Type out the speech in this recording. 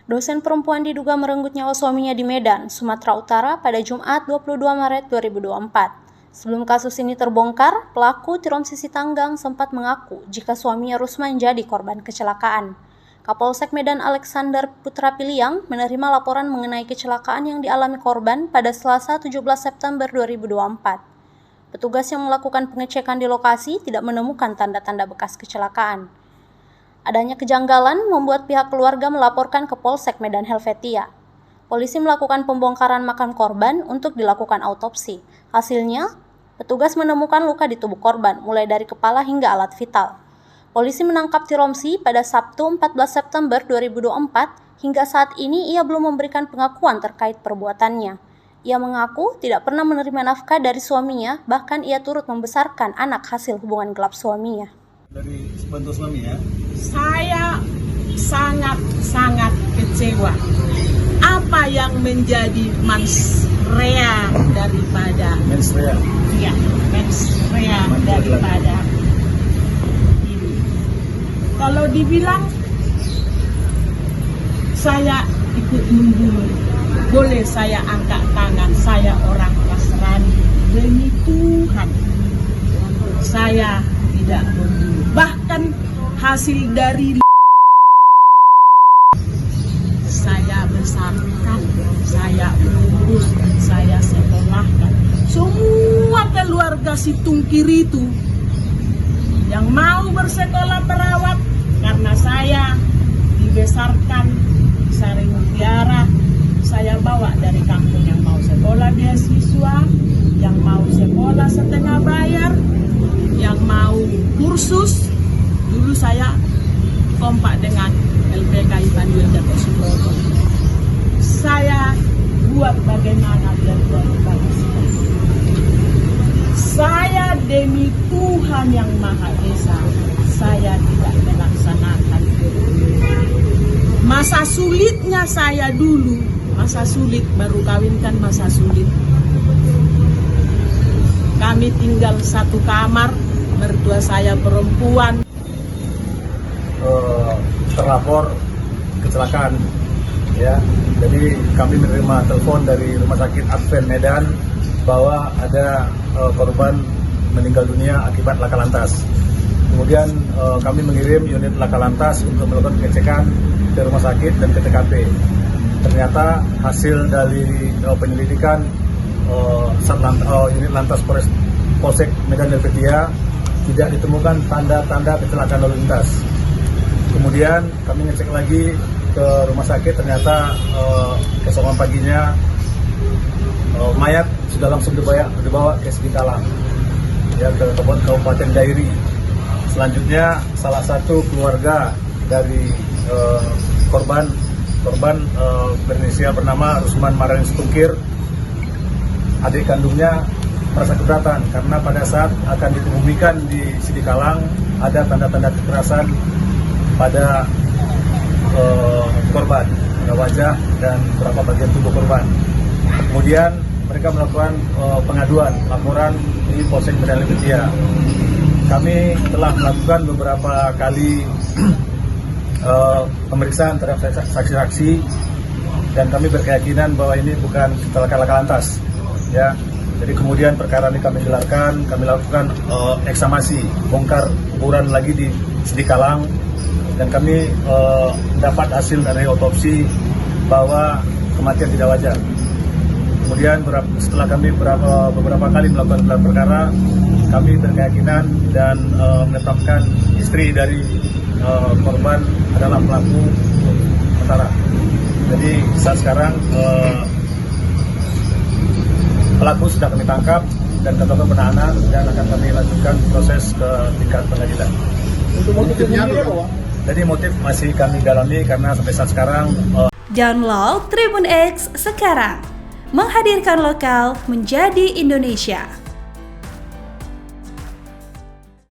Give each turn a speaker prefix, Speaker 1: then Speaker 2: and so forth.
Speaker 1: Dosen perempuan diduga merenggut nyawa suaminya di Medan, Sumatera Utara pada Jumat 22 Maret 2024. Sebelum kasus ini terbongkar, pelaku Tirom Sisi Tanggang sempat mengaku jika suaminya Rusman jadi korban kecelakaan. Kapolsek Medan Alexander Putra Piliang menerima laporan mengenai kecelakaan yang dialami korban pada Selasa 17 September 2024. Petugas yang melakukan pengecekan di lokasi tidak menemukan tanda-tanda bekas kecelakaan. Adanya kejanggalan membuat pihak keluarga melaporkan ke Polsek Medan Helvetia. Polisi melakukan pembongkaran makam korban untuk dilakukan autopsi. Hasilnya, petugas menemukan luka di tubuh korban, mulai dari kepala hingga alat vital. Polisi menangkap Tiromsi pada Sabtu 14 September 2024. Hingga saat ini ia belum memberikan pengakuan terkait perbuatannya. Ia mengaku tidak pernah menerima nafkah dari suaminya, bahkan ia turut membesarkan anak hasil hubungan gelap suaminya.
Speaker 2: Dari bantu suami ya?
Speaker 3: Saya sangat kecewa. Apa yang menjadi mensrea daripada
Speaker 2: Mensrea.
Speaker 3: ya, mensrea daripada ini. Kalau dibilang saya ikut membunuh, boleh saya angkat tangan, saya orang Nasrani. Demi Tuhan, saya tidak membunuh. Bahkan hasil dari saya besarkan, saya urus, saya sekolahkan. Semua keluarga si Tungkir itu yang mau bersekolah perawat, karena saya dibesarkan di Sari Mutiara, saya bawa dari kampung yang mau sekolah beasiswa, yang mau sekolah setengah bayar, yang mau kursus. Dulu saya kompak dengan LPK Immanuel Jatuh Suproto. Saya buat bagaimana biar bagus. Saya demi Tuhan yang Maha Esa, saya tidak melaksanakan itu. Masa sulitnya saya dulu, masa sulit baru kawinkan masa sulit. Kami tinggal satu kamar, mertua saya perempuan.
Speaker 2: Terlapor kecelakaan ya, jadi kami menerima telepon dari Rumah Sakit Advent Medan bahwa ada korban meninggal dunia akibat laka lantas. Kemudian kami mengirim unit laka lantas untuk melakukan pengecekan ke rumah sakit dan ke TKP. Ternyata hasil dari penyelidikan unit lantas Polsek Medan Helvetia tidak ditemukan tanda-tanda kecelakaan lalu lintas. Kemudian kami ngecek lagi ke rumah sakit, ternyata keesokan paginya mayat sudah langsung dibawa ke Sidikalang ya, ke Kabupaten Dairi. Selanjutnya salah satu keluarga dari korban berinisial bernama Rusman Maranis Tungkir, adik kandungnya merasa keberatan karena pada saat akan dikebumikan di Sidikalang ada tanda-tanda kekerasan pada korban, pada wajah dan beberapa bagian tubuh korban. Kemudian mereka melakukan pengaduan, laporan di Polsek Medan Helvetia. Kami telah melakukan beberapa kali pemeriksaan terhadap saksi-saksi dan kami berkeyakinan bahwa ini bukan kecelakaan laka lantas. Ya, jadi kemudian perkara ini kami gelarkan, kami lakukan ekshumasi, bongkar kuburan lagi di Sidikalang. Dan kami dapat hasil dari otopsi bahwa kematian tidak wajar. Kemudian setelah kami beberapa kali melakukan gelar perkara, kami berkeyakinan dan menetapkan istri dari korban adalah pelaku sementara. Jadi saat sekarang pelaku sudah kami tangkap dan dilakukan penahanan dan akan kami lanjutkan proses ke tingkat pengadilan.
Speaker 3: Untuk motifnya apa?
Speaker 2: Jadi motif masih kami dalami karena sampai saat sekarang.
Speaker 4: Download Tribun X sekarang, menghadirkan lokal menjadi Indonesia.